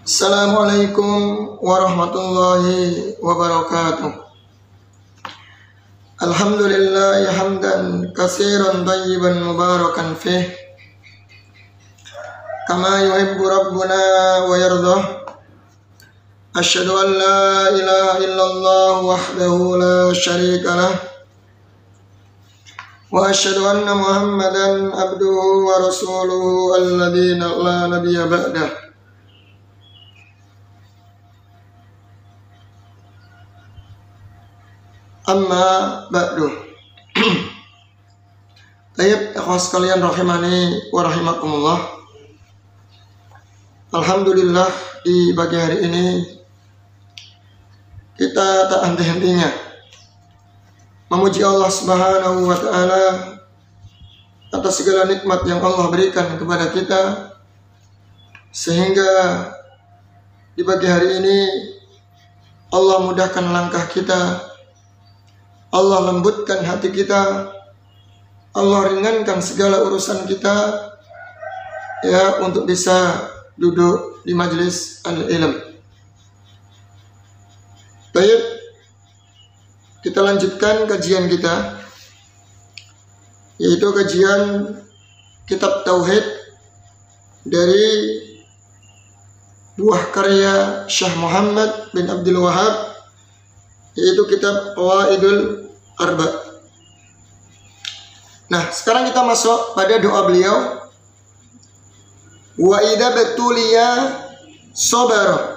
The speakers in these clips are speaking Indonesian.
Assalamualaikum warahmatullahi wabarakatuh. Alhamdulillah hamdan katsiran thayyiban mubarakan fih kama yuhibbu rabbuna wa yardah. Asyhadu an la ilaha illallah wahdahu la syarika lah wa asyhadu anna Muhammadan abduhu wa rasuluhu alladzi la nabiyya ba'dah. Amma ba'du. Baik, ikhwas sekalian rahimani wa rahimakumullah. Alhamdulillah di pagi hari ini kita tak henti-hentinya memuji Allah Subhanahu wa taala atas segala nikmat yang Allah berikan kepada kita, sehingga di pagi hari ini Allah mudahkan langkah kita, Allah lembutkan hati kita, Allah ringankan segala urusan kita, ya, untuk bisa duduk di majelis al-ilm. Baik, kita lanjutkan kajian kita, yaitu kajian kitab Tauhid dari buah karya Syekh Muhammad bin Abdul Wahab, yaitu kitab Qawaidul Arba. Nah, sekarang kita masuk pada doa beliau. Wa idza batuliya sabar.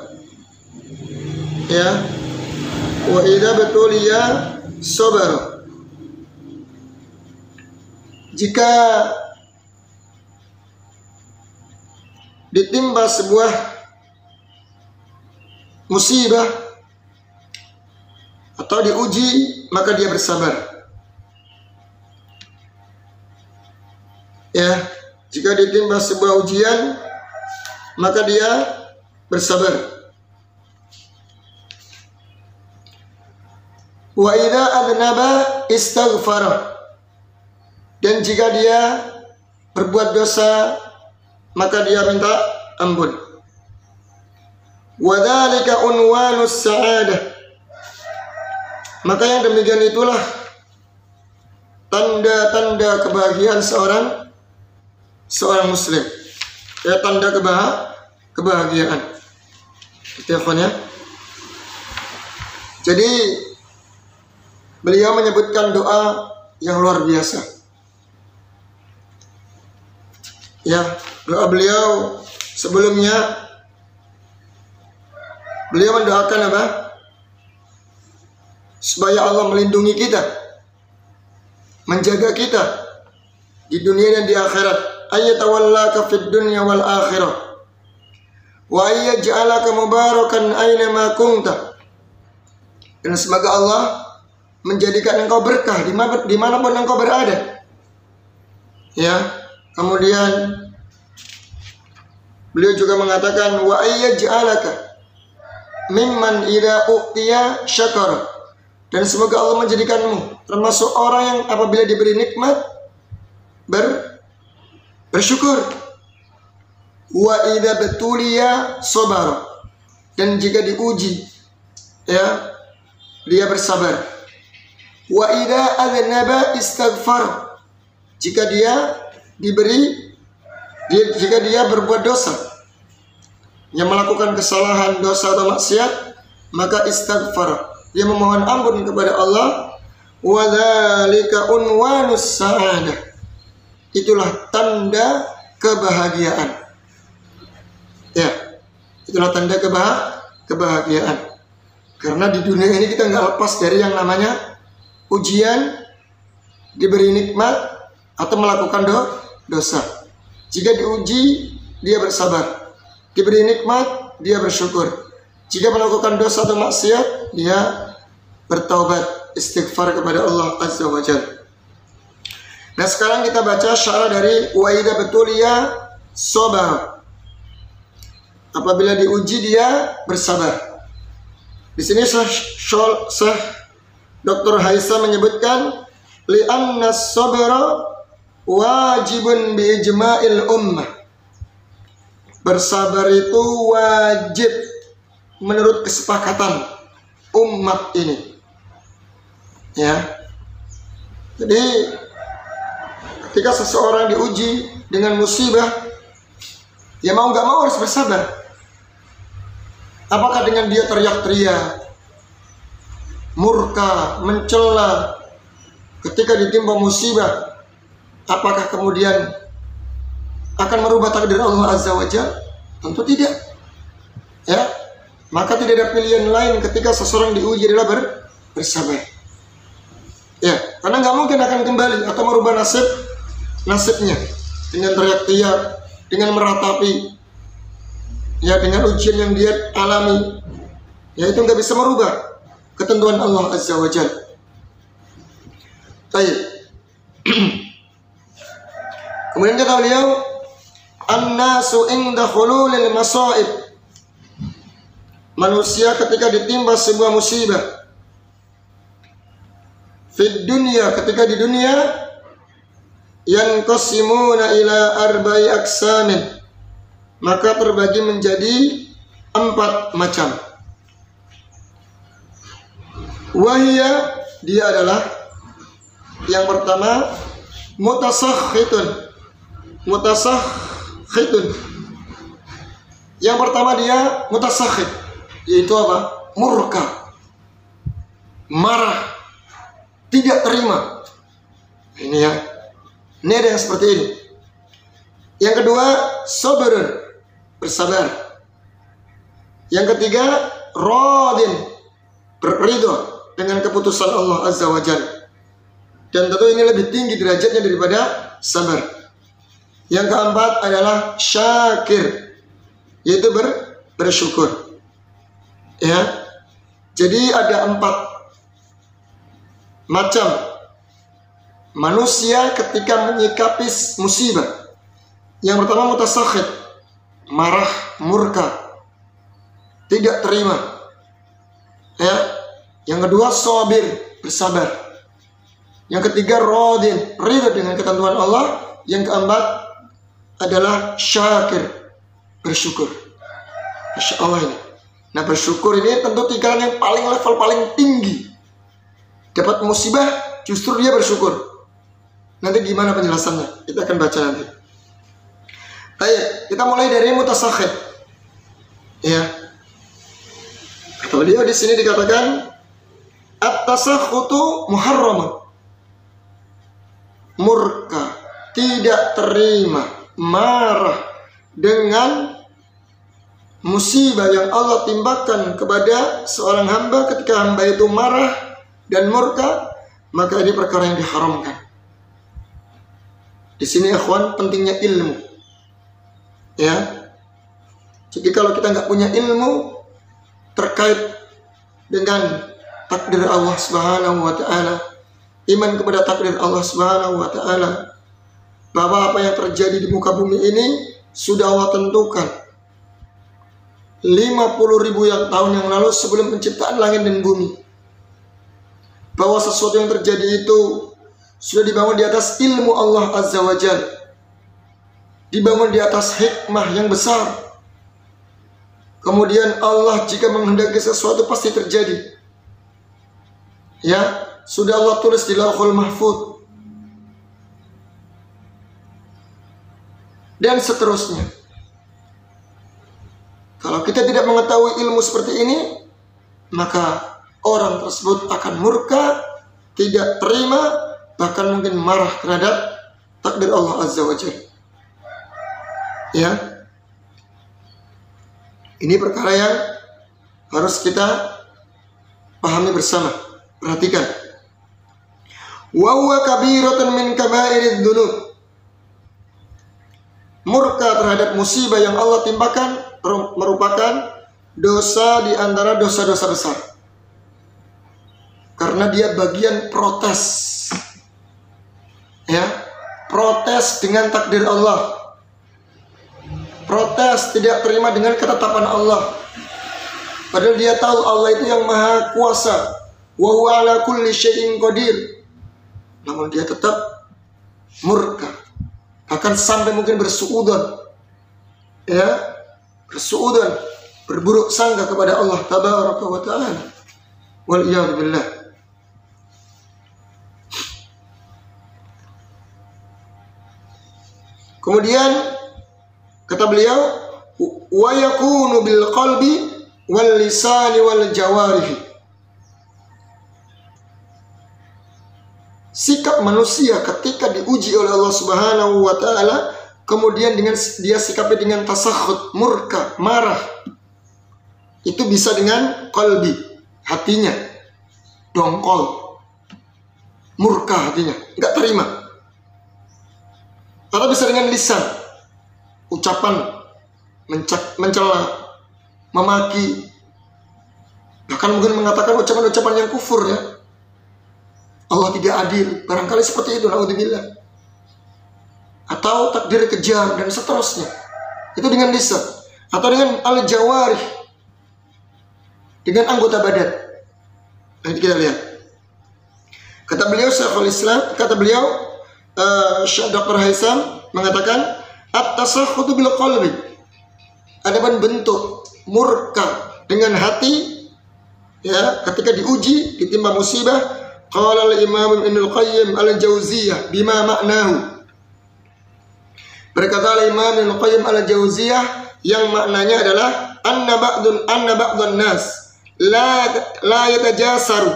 Ya. Wa idza batuliya sabar. Jika ditimpa sebuah musibah atau diuji, maka dia bersabar. Ya, jika ditimpa sebuah ujian, maka dia bersabar. Wa idza adnaba istaghfara. Dan jika dia berbuat dosa, maka dia minta ampun. Wa dzalika unwanus sa'adah. Maka yang demikian itulah tanda-tanda kebahagiaan seorang muslim. Ya, tanda kebahagiaan. Teleponnya. Jadi beliau menyebutkan doa yang luar biasa. Ya, doa beliau sebelumnya beliau mendoakan apa? Supaya Allah melindungi kita, menjaga kita di dunia dan di akhirat. Ayyatawallaka fid dunya wal akhirah wa ayyaj'alaka mubarakan aina ma kunta. Dan semoga Allah menjadikan engkau berkah dimanapun engkau berada. Ya, kemudian beliau juga mengatakan wa ayyaj'alaka mimman idza u'tiya syakara. Dan semoga Allah menjadikanmu termasuk orang yang apabila diberi nikmat bersyukur. Wa idza batuliya sabar. Dan jika diuji, ya, dia bersabar. Wa idza adnaba istaghfar. Jika dia berbuat dosa, yang melakukan kesalahan, dosa atau maksiat, maka istighfar, dia memohon ampun kepada Allah. Wa dzalika unwanus sa'adah. Itulah tanda kebahagiaan. Ya, itulah tanda kebahagiaan. Karena di dunia ini kita nggak lepas dari yang namanya ujian, diberi nikmat atau melakukan dosa. Jika diuji, dia bersabar. Diberi nikmat, dia bersyukur. Jika melakukan dosa atau maksiat, dia bertaubat, istighfar kepada Allah Azza wa Jalla. Nah, sekarang kita baca syarah dari wa idza batuliya sabar. Apabila diuji, dia bersabar. Di sini Syekh Dr. Haisa menyebutkan li'anna sabra wajibun bi ijma'il ummah. bersabar itu wajib menurut kesepakatan umat ini. Ya. Jadi ketika seseorang diuji dengan musibah, ya mau nggak mau harus bersabar. Apakah dengan dia teriak-teriak, murka, mencela ketika ditimpa musibah, apakah kemudian akan merubah takdir Allah Azza wa Jalla? Tentu tidak. Ya, maka tidak ada pilihan lain ketika seseorang diuji adalah bersabar. Ya, karena nggak mungkin akan kembali atau merubah nasibnya dengan teriak-teriak, dengan meratapi, ya dengan ujian yang dia alami, ya itu nggak bisa merubah ketentuan Allah Azza wa Jalla. Baik. Kemudian kata beliau, an-nasu inda khululil masaib. Manusia ketika ditimpa sebuah musibah, fid dunya, ketika di dunia, yanqasimuna ila arba'i aqsamin, maka terbagi menjadi 4 macam. Wahia, dia adalah yang pertama mutasakhitun. Yang pertama dia mutasakhit, yaitu apa? Murka, marah, tidak terima. Ini ya, ini ada yang seperti ini. Yang kedua sabrun, bersabar. Yang ketiga radin, berridho dengan keputusan Allah Azza wa Jalla. Dan tentu ini lebih tinggi derajatnya daripada sabar. Yang keempat adalah syakir, yaitu bersyukur. Ya, jadi ada 4 macam manusia ketika menyikapi musibah. Yang pertama mutasakhit, marah, murka, tidak terima. Ya, yang kedua sabir, bersabar. Yang ketiga radin, ridha dengan ketentuan Allah. Yang keempat adalah syakir, bersyukur. Masya Allah ini. Nah, bersyukur ini tentu tingkatan yang level paling tinggi. Dapat musibah justru dia bersyukur. Nanti gimana penjelasannya? Kita akan baca nanti. Baik, kita mulai dari mutasakhit. Ya. Kata beliau di sini dikatakan at-tasakhutu muharram. Murka, tidak terima, marah dengan musibah yang Allah timpakan kepada seorang hamba. Ketika hamba itu marah dan murka, maka ini perkara yang diharamkan. Di sini ikhwan, pentingnya ilmu. Ya. Jadi kalau kita nggak punya ilmu terkait dengan takdir Allah Subhanahu wa taala, iman kepada takdir Allah Subhanahu wa taala, bahwa apa yang terjadi di muka bumi ini sudah Allah tentukan 50.000 tahun yang lalu sebelum penciptaan langit dan bumi. Bahwa sesuatu yang terjadi itu sudah dibangun di atas ilmu Allah Azza wa Jalla, dibangun di atas hikmah yang besar. Kemudian Allah jika menghendaki sesuatu pasti terjadi. Ya, sudah Allah tulis di Lauhul Mahfuz. Dan seterusnya. Kalau kita tidak mengetahui ilmu seperti ini, maka orang tersebut akan murka, tidak terima, bahkan mungkin marah terhadap takdir Allah Azza wa Jalla. Ya. Ini perkara yang harus kita pahami bersama. Perhatikan. Wa huwa kabiratun min kabairidz dzunub. Murka terhadap musibah yang Allah timpakan merupakan dosa di antara dosa-dosa besar. Karena dia bagian protes. Ya, protes dengan takdir Allah. Protes tidak terima dengan ketetapan Allah. Padahal dia tahu Allah itu yang maha kuasa. Wa huwa ala kulli syai'in qadir. Namun dia tetap murka. Bahkan sampai mungkin bersuudzon. Ya, bersuudzon, berburuk sangka kepada Allah tabaraka wa ta'ala. Wal iyad billah. Kemudian kata beliau, wa yakunu bil qalbi wal lisani wal jawarihi. Sikap manusia ketika diuji oleh Allah Subhanahu wa ta'ala, kemudian dengan dia sikapnya dengan tasakhut, murka, marah, itu bisa dengan qalbi, hatinya dongkol, murka hatinya, nggak terima. Atau bisa dengan lisan, ucapan mencela, memaki, bahkan mungkin mengatakan ucapan-ucapan yang kufur ya. Allah tidak adil, barangkali seperti itu, naudzubillah. Atau takdir kejam dan seterusnya. Itu dengan lisan. Atau dengan al-jawarih, dengan anggota badan. Nanti kita lihat. Kata beliau Syekhul Islam, kata beliau Syekh Dr. Haisam mengatakan at-tasakhutu bil qalbi. Adapun bentuk murka dengan hati ya, ketika diuji, ditimpa musibah, qala al-Imam Ibnul Qayyim al-Jauziyah bima ma'nahu. Berkata al-Imam Ibnul Qayyim al-Jauziyah yang maknanya adalah anna ba'dun nas la yatajasaru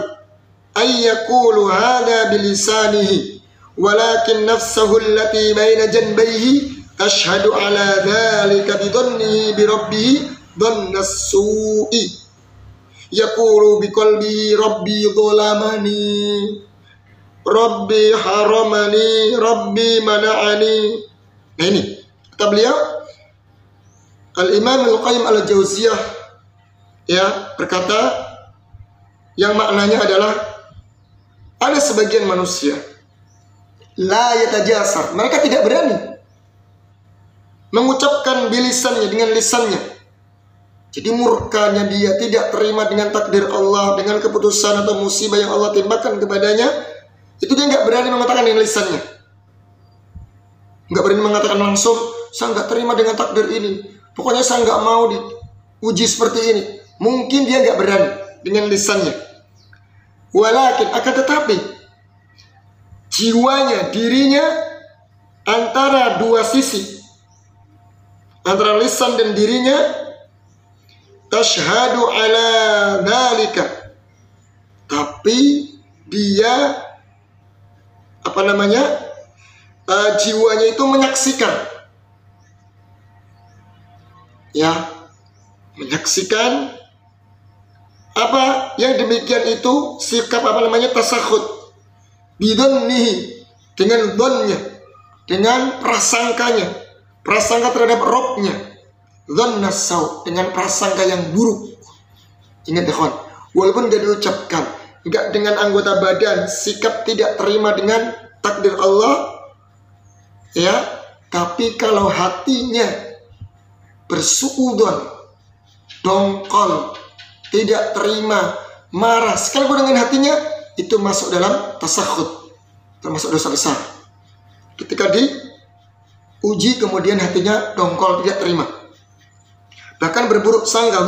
ay yaqulu hadha bilisanihi walakin nafsuhu allati baina janbayhi tashhadu ala dhalika bidhannihi bi rabbih dhanna as-su'i. Yaqulu biqalbi rabbi dhalamani rabbi haramani rabbi mana'ani. Nah ini kata beliau Al-Imam Al-Qayyim Al-Jauziyah ya berkata yang maknanya adalah ada sebagian manusia la yatajasar, mereka tidak berani mengucapkan bilisannya, dengan lisannya. Jadi murkanya dia, tidak terima dengan takdir Allah, dengan keputusan atau musibah yang Allah timpakan kepadanya, itu dia nggak berani mengatakan dengan lisannya. Nggak berani mengatakan langsung, saya nggak terima dengan takdir ini, pokoknya saya nggak mau diuji seperti ini. Mungkin dia nggak berani dengan lisannya. Walakin akan tetapi jiwanya, dirinya antara dua sisi, antara lisan dan dirinya, tashhadu ala dhalika, tapi dia jiwanya itu menyaksikan ya, menyaksikan apa yang demikian itu, sikap tasakhut bidhannihi, dengan dhannya, dengan prasangkanya, prasangka terhadap Rabbnya, dhanna as-sau, dengan prasangka yang buruk. Ingat ikhwan, walaupun tidak diucapkan, enggak dengan anggota badan, sikap tidak terima dengan takdir Allah ya, tapi kalau hatinya bersuudzon, dongkol, tidak terima, marah sekalipun dengan hatinya, itu masuk dalam tasakhut, termasuk dosa besar. Ketika diuji kemudian hatinya dongkol, tidak terima, bahkan berburuk sangka,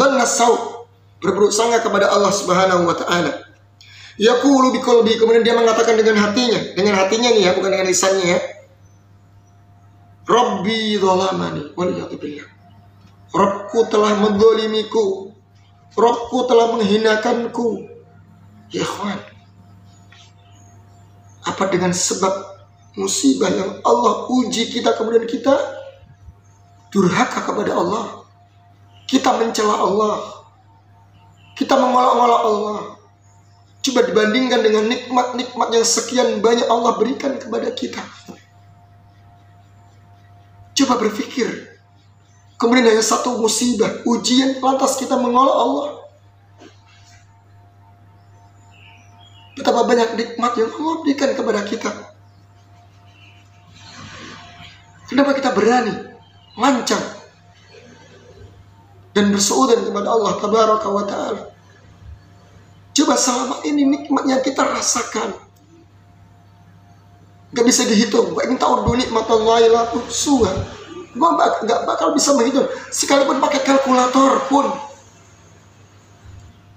berburuk sangka kepada Allah Subhanahu wa ta'ala. Yaqulu biqalbi, kemudian dia mengatakan dengan hatinya nih ya, bukan dengan lisannya ya, Rabbi dhalamani waliyadu billah, Rabbku telah menzalimiku, Rabbku telah menghinakanku. Ya ikhwan, apa dengan sebab musibah yang Allah uji kita, kemudian kita durhaka kepada Allah, kita mencela Allah, kita mengolok-olok Allah. Coba dibandingkan dengan nikmat-nikmat yang sekian banyak Allah berikan kepada kita. Coba berpikir, kemudian hanya satu musibah, ujian, lantas kita mengolok Allah. Betapa banyak nikmat yang Allah berikan kepada kita. Kenapa kita berani lancang dan bersuudzon kepada Allah tabaraka wa ta'ala? Coba selama ini nikmat yang kita rasakan gak bisa dihitung. Wa in ta'uddu nikmatallahi la tuhsuha. nggak bakal bisa menghitung. Sekalipun pakai kalkulator pun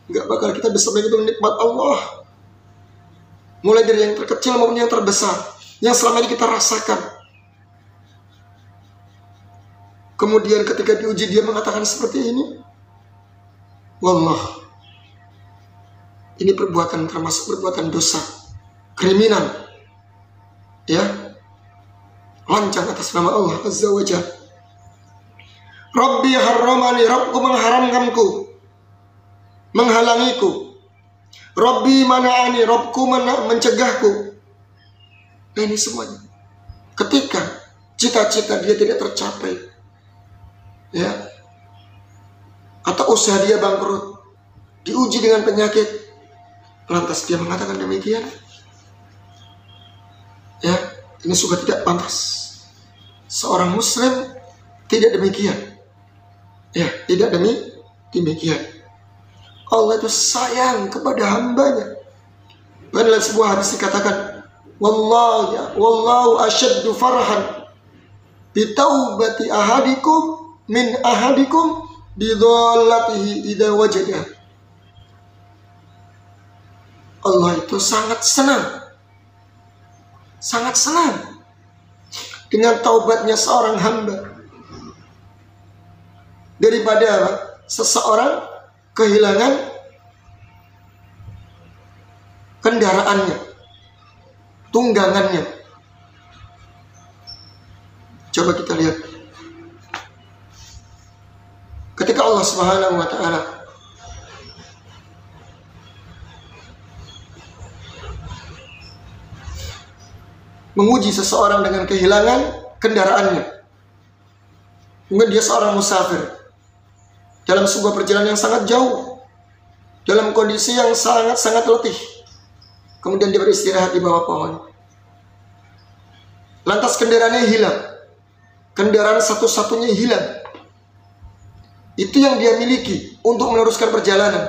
nggak bakal kita bisa menghitung nikmat Allah, mulai dari yang terkecil maupun yang terbesar yang selama ini kita rasakan. Kemudian ketika diuji dia mengatakan seperti ini. Wallah, ini perbuatan termasuk perbuatan dosa, kriminal, ya, lancang atas nama Allah Azza wa Jalla. Rabbi harramani, Rabbku mengharamkanku, menghalangiku. Rabbi mana'ani, Rabbku mencegahku. Nah, ini semuanya ketika cita-cita dia tidak tercapai, ya, atau usaha dia bangkrut, diuji dengan penyakit, lantas dia mengatakan demikian, ya, ini sudah tidak pantas. Seorang muslim tidak demikian, ya, tidak demikian. Allah itu sayang kepada hambanya. Dalam sebuah hadis dikatakan, wallahu asyaddu farhan bitaubati ahadikum min ahadikum bidhallatihi idza wajada. Allah itu sangat senang dengan taubatnya seorang hamba daripada seseorang kehilangan kendaraannya, tunggangannya. Coba kita lihat ketika Allah Subhanahu wa Ta'ala menguji seseorang dengan kehilangan kendaraannya. Mungkin dia seorang musafir dalam sebuah perjalanan yang sangat jauh, dalam kondisi yang sangat letih. Kemudian dia beristirahat di bawah pohon. Lantas kendaraannya hilang. Kendaraan satu-satunya hilang. Itu yang dia miliki untuk meneruskan perjalanan.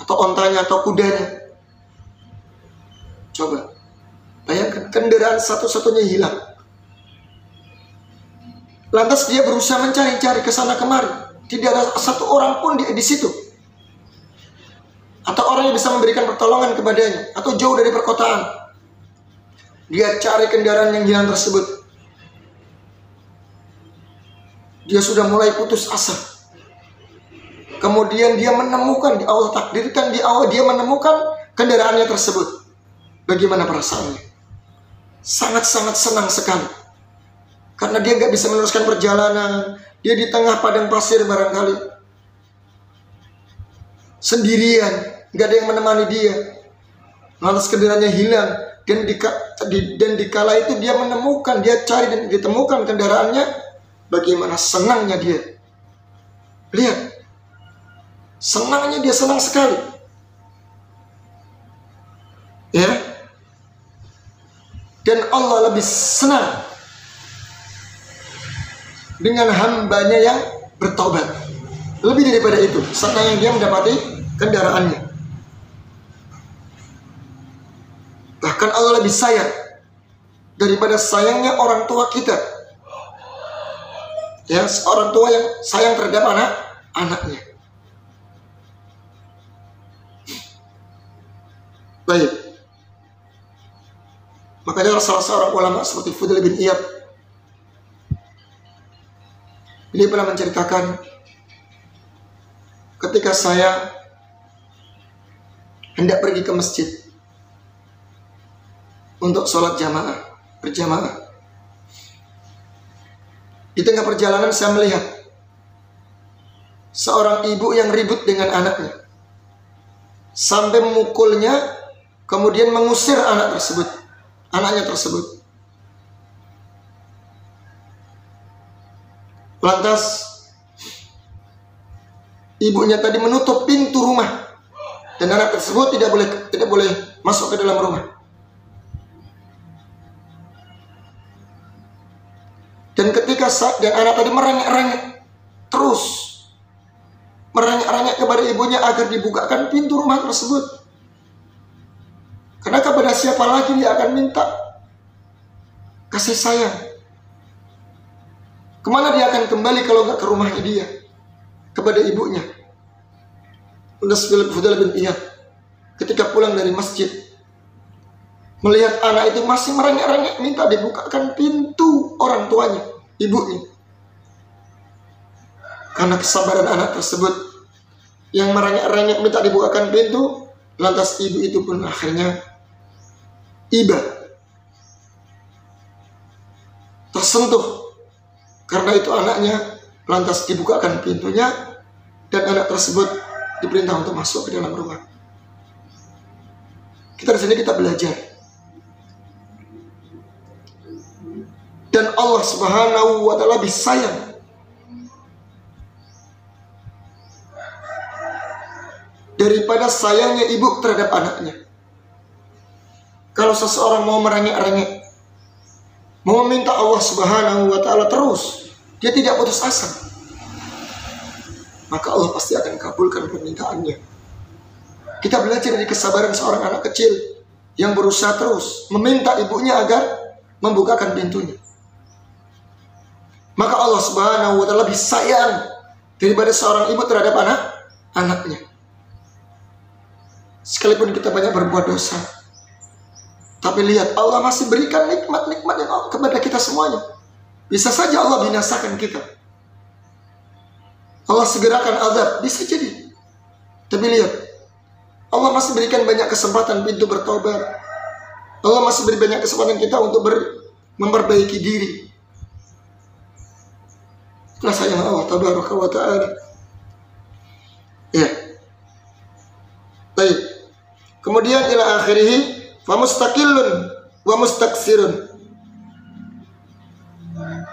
Atau ontanya atau kudanya. Coba bayangkan, kendaraan satu-satunya hilang. Lantas dia berusaha mencari-cari ke sana kemari. Tidak ada satu orang pun di situ. Atau orang yang bisa memberikan pertolongan kepadanya. Atau jauh dari perkotaan. Dia cari kendaraan yang hilang tersebut. Dia sudah mulai putus asa. Kemudian dia menemukan, di Allah takdirkan di awal dia menemukan kendaraannya tersebut. Bagaimana perasaannya? Sangat-sangat senang sekali. Karena dia nggak bisa meneruskan perjalanan. Dia di tengah padang pasir barangkali. Sendirian. Nggak ada yang menemani dia. Lantas kendaraannya hilang. Dan dikala itu dia menemukan, dia cari dan ditemukan kendaraannya. Bagaimana senangnya dia. Lihat. Senangnya dia, senang sekali. Ya. Dan Allah lebih senang dengan hambanya yang bertobat. Lebih daripada itu, senang yang dia mendapati kendaraannya. Bahkan Allah lebih sayang daripada sayangnya orang tua kita. Ya, orang tua yang sayang terhadap anaknya. Baik. Makanya salah seorang ulama seperti Fudail bin Iyad, beliau pernah menceritakan, ketika saya hendak pergi ke masjid untuk sholat berjamaah. Di tengah perjalanan saya melihat seorang ibu yang ribut dengan anaknya. Sampai memukulnya, kemudian mengusir anaknya tersebut. Lantas ibunya tadi menutup pintu rumah. Dan anak tersebut tidak boleh masuk ke dalam rumah. Dan ketika anak tadi merengek-rengek terus, merengek-rengek kepada ibunya agar dibukakan pintu rumah tersebut. Karena kepada siapa lagi dia akan minta kasih sayang. Kemana dia akan kembali kalau nggak ke rumahnya dia? Kepada ibunya. Fudail bin Iyad ketika pulang dari masjid, melihat anak itu masih merengek-rengek minta dibukakan pintu orang tuanya, ibunya. Karena kesabaran anak tersebut yang merengek-rengek minta dibukakan pintu, lantas ibu itu pun akhirnya iba, tersentuh. Karena itu anaknya, lantas dibukakan pintunya dan anak tersebut diperintah untuk masuk ke dalam rumah. Kita di sini kita belajar. Dan Allah Subhanahu wa taala lebih sayang daripada sayangnya ibu terhadap anaknya. Kalau seseorang mau merengek-rengek, mau meminta Allah Subhanahu wa taala terus, dia tidak putus asa, maka Allah pasti akan kabulkan permintaannya. Kita belajar dari kesabaran seorang anak kecil yang berusaha terus meminta ibunya agar membukakan pintunya. Maka Allah Subhanahu wa taala lebih sayang daripada seorang ibu terhadap anaknya. Sekalipun kita banyak berbuat dosa, tapi lihat Allah masih berikan nikmat-nikmat yang kepada kita semuanya. Bisa saja Allah binasakan kita, Allah segerakan azab, bisa jadi. Tapi lihat, Allah masih berikan banyak kesempatan pintu bertobat. Allah masih beri banyak kesempatan kita untuk memperbaiki diri. Itulah sayang Allah tabaraka wa ta'ala. Ya. Baik. Kemudian ila akhirih fa mustaqillun wa mustaksirun.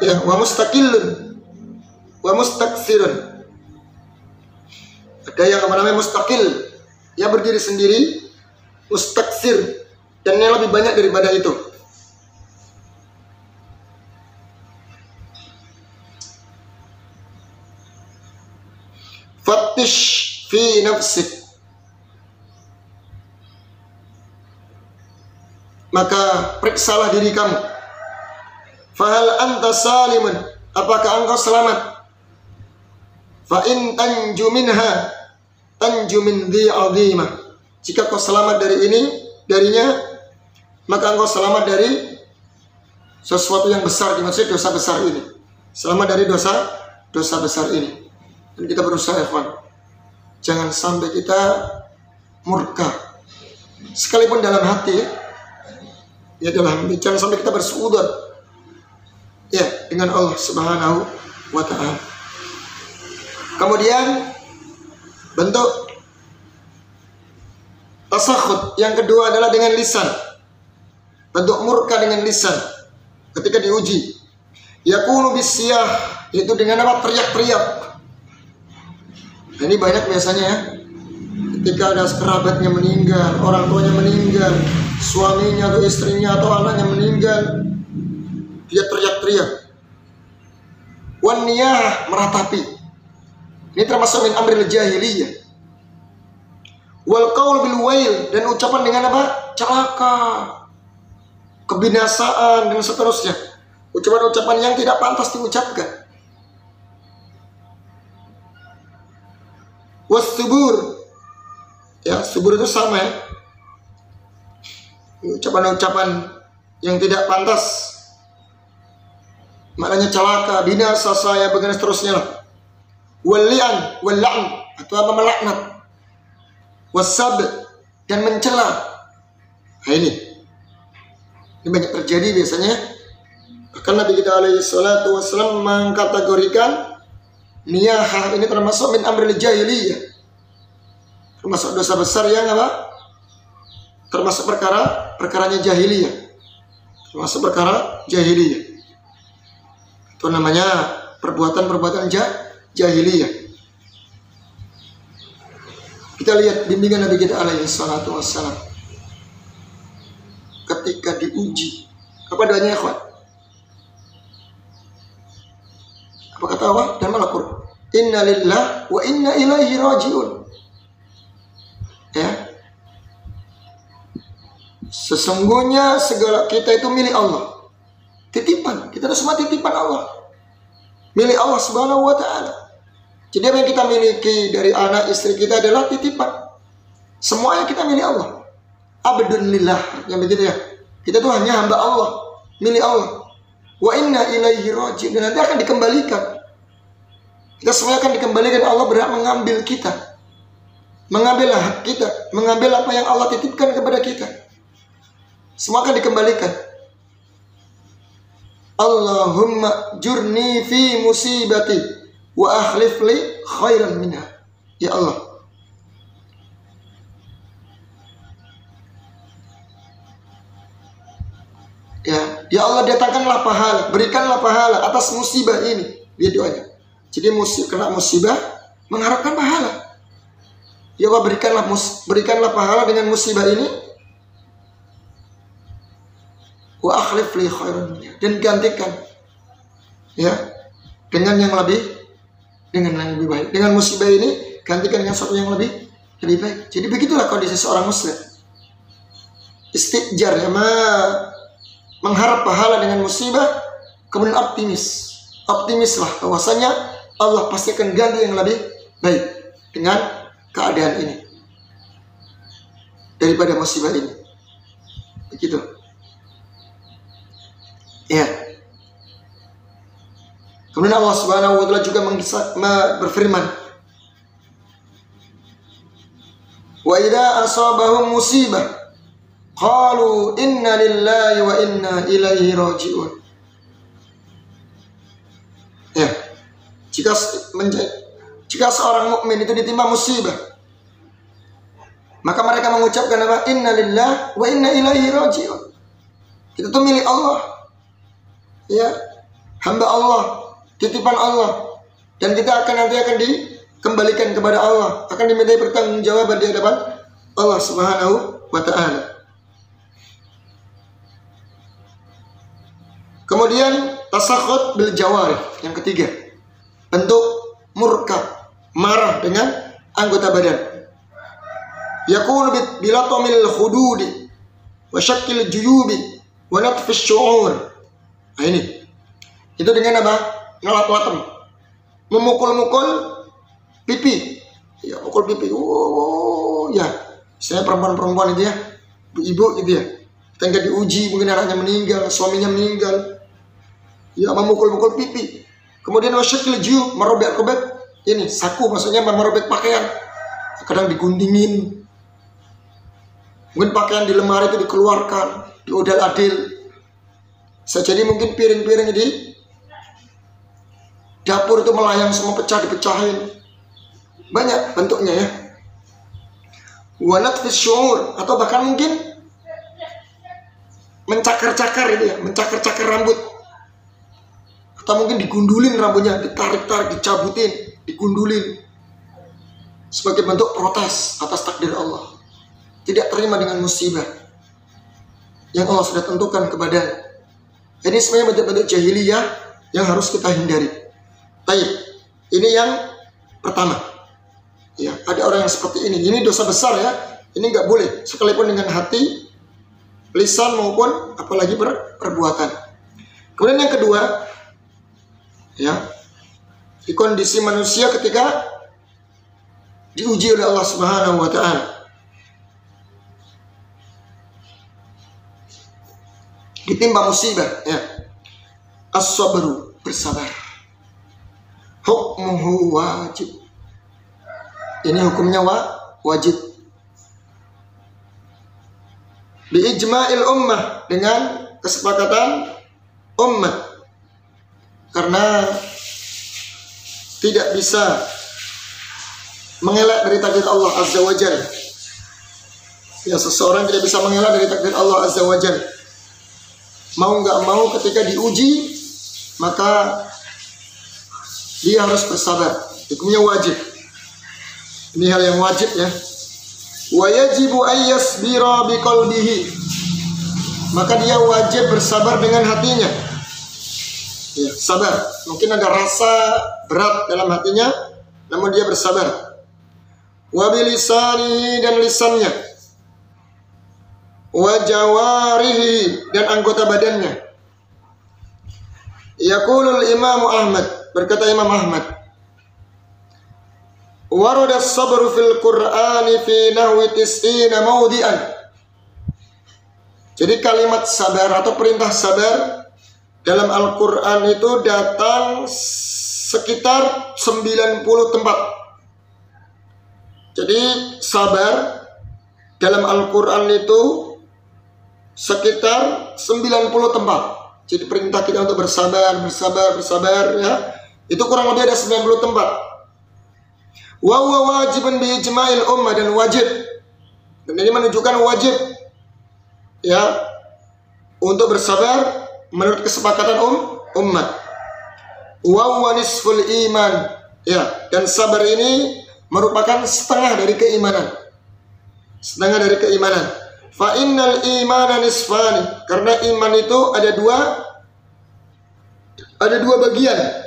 Ya, wa mustaqillun wa mustaksirun. Ada yang namanya mustaqil, dia berdiri sendiri, mustaksir, dan yang lebih banyak daripada itu. Fattish fi nafsik, maka periksalah diri kamu. Fahal anta salimun, apakah engkau selamat? Fa in tanju minha tanju min dhi azimah, jika kau selamat darinya, maka engkau selamat dari sesuatu yang besar, dimaksud dosa besar ini. Selamat dari dosa besar ini. Dan kita berusaha, ikhwan, jangan sampai kita murka, sekalipun dalam hati, ya dalam hati, jangan sampai kita bersuudzon ya dengan Allah Subhanahu wa ta'ala. Kemudian bentuk tasakhut yang kedua adalah dengan lisan. Bentuk murka dengan lisan ketika diuji, yakunu bisyah, itu dengan apa? Teriak-teriak. Nah, ini banyak biasanya ya, ketika ada kerabatnya meninggal, orang tuanya meninggal, suaminya atau istrinya atau anaknya meninggal, dia teriak-teriak. Wan niyah, meratapi. Ini termasuk min amril jahiliyah. Wal qaul bil wail, dan ucapan dengan apa? Celaka, kebinasaan, dan seterusnya. Ucapan-ucapan yang tidak pantas diucapkan. Was-subur, ya, subur itu sama ya, ucapan-ucapan yang tidak pantas, maknanya celaka, binasa saya, begini seterusnya lah. Wal-li'an, wal-la'n, atau apa, melaknat. Was-sab, dan mencela. Nah, ini banyak terjadi biasanya. Bahkan Nabi kita alaihi salatu wassalam mengkategorikan niyahah ini termasuk min amril jahiliyah, termasuk dosa besar yang apa? Termasuk perkaranya jahiliyah, termasuk perkara jahiliyah. Itu namanya perbuatan jahiliyah. Kita lihat bimbingan Nabi kita alaihi salatu wassalam ketika diuji. Apa doanya, ikhwan? Apa kata Allah dan Al-Qur'an? Inna lillahi wa inna ilaihi raji'un. Ya. Sesungguhnya segala kita itu milik Allah. Titipan, kita itu semua titipan Allah. milik Allah Subhanahu wa taala. Jadi apa yang kita miliki dari anak istri kita adalah titipan. Semuanya kita milik Allah. Abdun lillah, yang begitu ya. Kita tuh hanya hamba Allah, milik Allah. Wa inna ilaihi raji'un, dan nanti akan dikembalikan. Kita semua akan dikembalikan. Allah berhak mengambil kita, mengambil hak kita, mengambil apa yang Allah titipkan kepada kita. Semua akan dikembalikan. Allahumma jurni fi musibati wa akhlif li khairan minha. Ya Allah, ya Allah, datangkanlah pahala, berikanlah pahala atas musibah ini. Dia doanya. Jadi kena musibah mengharapkan pahala. Ya Allah, berikanlah pahala dengan musibah ini. Wa akhlif li khairan minha, dan gantikan ya dengan yang lebih baik. Dengan musibah ini gantikan dengan sesuatu yang lebih baik. Jadi begitulah kondisi seorang muslim. Istijar ya, mengharap pahala dengan musibah, kemudian optimislah bahwasanya Allah pasti akan ganti yang lebih baik dengan keadaan ini daripada musibah ini. Begitu. Ya. Kemudian Allah Subhanahu wa taala juga berfirman, "Wa idza asabahum musibah qalu inna lillahi wa inna ilaihi raji'un." Ya. Jika seorang mukmin itu ditimpa musibah, maka mereka mengucapkan apa? Inna lillahi wa inna ilaihi raji'un. Itu tuh milik Allah. Ya, hamba Allah, titipan Allah, dan kita nanti akan dikembalikan kepada Allah, akan dimintai pertanggungjawaban di hadapan Allah Subhanahu wa taala. Kemudian tasakhut bil jawarih, yang ketiga, bentuk murka, marah dengan anggota badan. Yakunu bilatamil khududi wa syakkil juyubi wa natfis syu'ur. Nah ini, itu dengan apa? Ngelap-latem, memukul-mukul pipi, ya mukul pipi. Oh ya, saya perempuan-perempuan itu ya, ibu gitu ya. Kita diuji, mungkin anaknya meninggal, suaminya meninggal, ya memukul-mukul pipi. Kemudian wasyakil jiu, merobek-robek ini saku, maksudnya merobek pakaian. Kadang digundingin, mungkin pakaian di lemari itu dikeluarkan, diodal-adil. Bisa jadi mungkin piring-piring di dapur itu melayang semua, pecah, dipecahin. Banyak bentuknya ya. Walat fis syu'ur, atau bahkan mungkin mencakar-cakar itu ya, mencakar-cakar rambut. Atau mungkin digundulin rambutnya, ditarik-tarik, dicabutin, digundulin. Sebagai bentuk protes atas takdir Allah. Tidak terima dengan musibah yang Allah sudah tentukan kepadanya. Ini sebenarnya bentuk-bentuk jahiliyah yang harus kita hindari. Baik, ini yang pertama. Ya, ada orang yang seperti ini. Ini dosa besar ya. Ini nggak boleh, sekalipun dengan hati, lisan maupun apalagi perbuatan. Kemudian yang kedua, ya, di kondisi manusia ketika diuji oleh Allah Subhanahu wa taala. Ditimpa musibah, ya. As-sabru, bersabar. Hukmuhu wajib. Ini hukumnya wajib. Bi-ijma'il ummah, dengan kesepakatan ummah. Karena tidak bisa mengelak dari takdir Allah Azza wa Jalla. Ya, seseorang tidak bisa mengelak dari takdir Allah Azza wa Jalla. Mau nggak mau ketika diuji, maka dia harus bersabar. Hukumnya wajib. Ini hal yang wajib ya. Wa yajibu ayyasbira biqalbihi. Maka dia wajib bersabar dengan hatinya. Ya, sabar. Mungkin ada rasa berat dalam hatinya, namun dia bersabar. Wa bilisanihi, dan lisannya. Wa jawarihi, dan anggota badannya. Yaqulul Imam Ahmad Berkata Imam Ahmad, warada sabru fil Qur'ani fi nahwi tis'ina mawdi'an. Jadi kalimat sabar atau perintah sabar dalam Al-Quran itu datang sekitar 90 tempat. Jadi sabar dalam Al-Quran itu sekitar 90 tempat. Jadi perintah kita untuk bersabar ya. Itu kurang lebih ada 90 tempat. Wa huwa wajibun bi ijma'il ummah, dan wajib. Dan ini menunjukkan wajib ya untuk bersabar menurut kesepakatan umat. Wa huwa nisful iman, ya, dan sabar ini merupakan setengah dari keimanan. Setengah dari keimanan. Fa innal imana nisfani, karena iman itu ada dua bagian.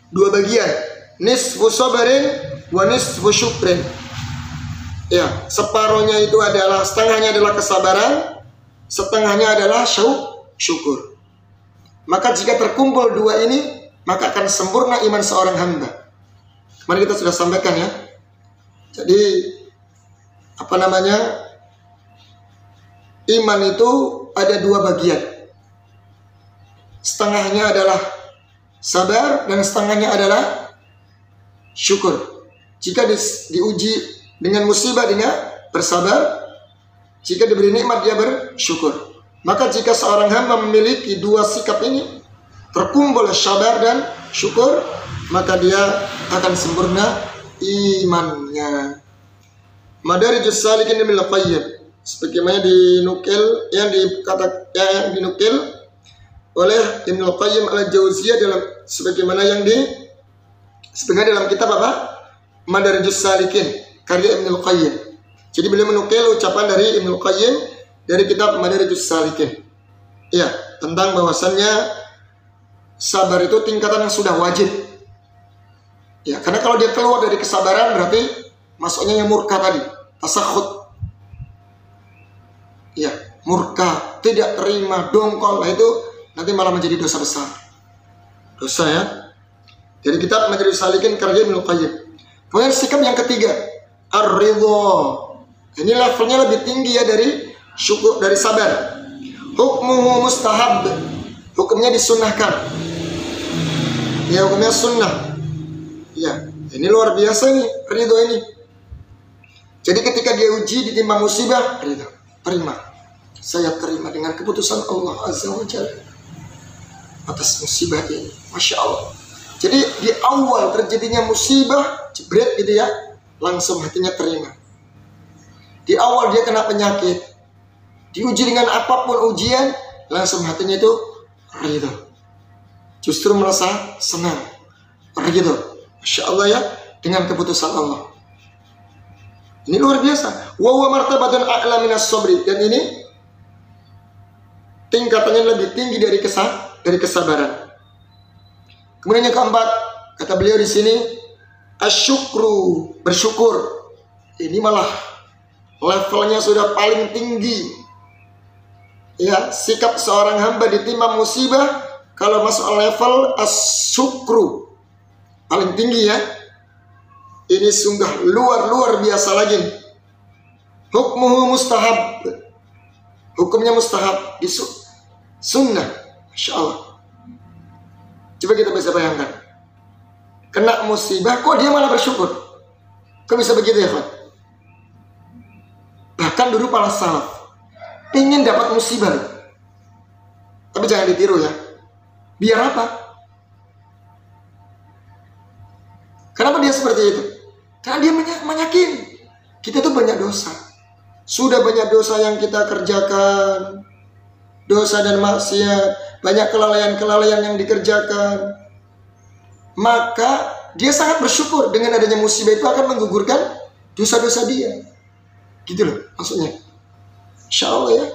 Dua bagian. Nisfu sabarin wa nisfu syukrin. Ya, separohnya itu adalah, setengahnya adalah kesabaran, setengahnya adalah syukur. Maka jika terkumpul dua ini, maka akan sempurna iman seorang hamba. Kemarin kita sudah sampaikan ya. Jadi iman itu ada dua bagian. Setengahnya adalah sabar dan setengahnya adalah syukur. Jika diuji dengan musibah dia bersabar, jika diberi nikmat dia bersyukur. Maka jika seorang hamba memiliki dua sikap ini, terkumpul sabar dan syukur, maka dia akan sempurna imannya. Madarijus Salikin Ibnu Qayyim, sebagaimana dinukil yang dinukil oleh Ibnu Qayyim al-Jauziyah sebagaimana dalam kitab apa? Madarijus Salikin, karya Ibnu Qayyim. Jadi beliau menukil ucapan dari Ibnu Qayyim dari kitab Madarijus Salikin. Ya, tentang bahwasannya sabar itu tingkatan yang sudah wajib. Ya, karena kalau dia keluar dari kesabaran berarti masuknya yang murka tadi, tasakhut. Ya, murka, tidak terima, dongkol, nah itu nanti malah menjadi dosa besar. Dosa ya. Dari kitab Madarijus Salikin karya Ibnu Qayyim. Kemudian sikap yang ketiga, ar-ridha. Ini levelnya lebih tinggi ya dari syukur, dari sabar. Hukmuhu mustahab. Hukumnya disunahkan. Ya, hukumnya sunnah. Ya, ini luar biasa nih, ridho ini. Jadi ketika dia uji, ditimpa musibah, ridho, terima. Saya terima dengan keputusan Allah Azza wa Jalla atas musibah ini. Masya Allah. Jadi di awal terjadinya musibah, jebret gitu ya, langsung hatinya terima. Di awal dia kena penyakit, diuji dengan apapun ujian, langsung hatinya itu ridho. Justru merasa senang, ridho. Masya Allah ya, dengan keputusan Allah. Ini luar biasa. Wa huwa martabatun a'la minas sabri, dan ini tingkatannya lebih tinggi dari kesabaran. Kemudian yang keempat, kata beliau di sini, asyukru, bersyukur. Ini malah levelnya sudah paling tinggi. Ya, sikap seorang hamba ditimpa musibah kalau masuk level asyukru, paling tinggi ya. Ini sungguh luar biasa lagi. Hukmuhu mustahab. Hukumnya mustahab, sunnah. Masya Allah. Coba kita bisa bayangkan, kena musibah kok dia malah bersyukur. Kok bisa begitu ya, Pak? Bahkan dulu para salaf ingin dapat musibah, tapi jangan ditiru ya. Biar apa? Kenapa dia seperti itu? Karena dia menyakini kita tuh banyak dosa. Sudah banyak dosa yang kita kerjakan, dosa dan maksiat, banyak kelalaian-kelalaian yang dikerjakan. Maka dia sangat bersyukur dengan adanya musibah itu akan menggugurkan dosa-dosa dia. Gitu loh maksudnya. Insya Allah ya.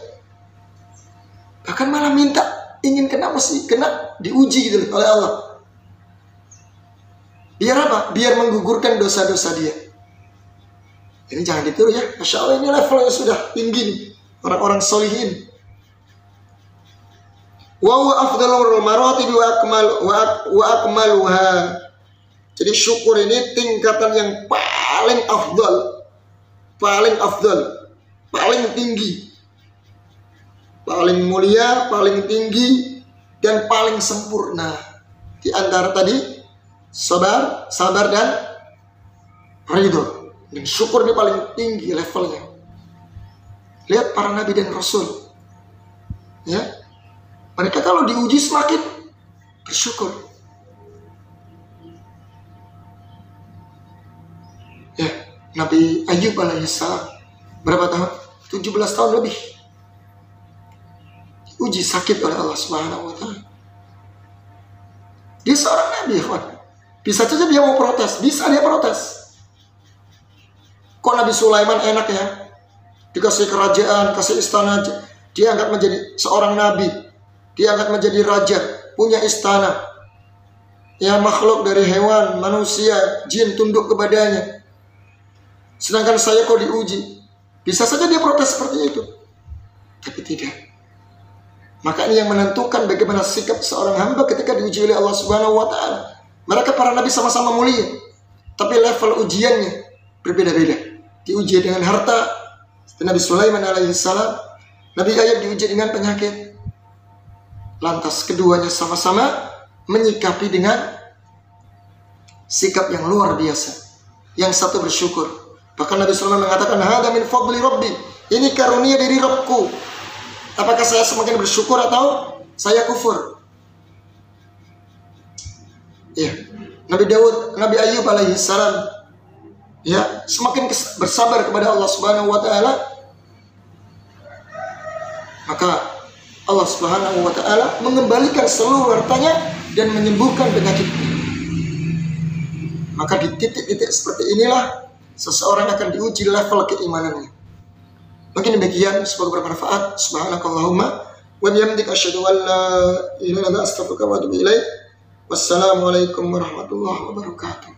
Bahkan malah minta, ingin kena diuji gitu loh oleh Allah. Biar apa? Biar menggugurkan dosa-dosa dia. Ini jangan ditiru ya. Masya Allah, ini levelnya sudah tinggi nih. Orang-orang solihin. Wa huwa afdalul maratib wa akmaluha. Jadi syukur ini tingkatan yang paling afdal, paling tinggi, paling mulia, paling tinggi, dan paling sempurna. Di antara tadi sabar dan ridho. Dan syukur ini paling tinggi levelnya. Lihat para nabi dan rasul, ya, mereka kalau diuji semakin bersyukur. Ya, Nabi Ayub alaihissalam berapa tahun? 17 tahun lebih diuji sakit oleh Allah Subhanahu wa taala. Dia seorang nabi, ikhwan. Bisa saja dia mau protes, bisa dia protes. Kok Nabi Sulaiman enak ya? Dikasih kerajaan, kasih istana, dia angkat menjadi seorang nabi, dia angkat menjadi raja, punya istana. Ya, makhluk dari hewan, manusia, jin tunduk kepadanya. Sedangkan saya kok diuji. Bisa saja dia protes seperti itu. Tapi tidak. Maka ini yang menentukan bagaimana sikap seorang hamba ketika diuji oleh Allah Subhanahu wa taala. Mereka para nabi sama-sama mulia, tapi level ujiannya berbeda-beda. Diuji dengan harta, Nabi Sulaiman alaihissalam. Nabi Ayub diuji dengan penyakit. Lantas keduanya sama-sama menyikapi dengan sikap yang luar biasa. Yang satu bersyukur. Bahkan Nabi Sulaiman mengatakan, "Hada min fadli Rabbi." Ini karunia dari Rabbku. Apakah saya semakin bersyukur atau saya kufur? Ya, Nabi Daud, Nabi Ayub alaihissalam, ya, semakin bersabar kepada Allah Subhanahu wa taala, maka Allah Subhanahu wa taala mengembalikan seluruh hartanya dan menyembuhkan penyakitnya. Maka di titik-titik seperti inilah seseorang akan diuji level keimanannya. Mungkin demikian, semoga bermanfaat. Subhanakallahumma wa bihamdika asyhadu an la ilaha illa anta astaghfiruka wa atubu ilaik. Wassalamualaikum warahmatullahi wabarakatuh.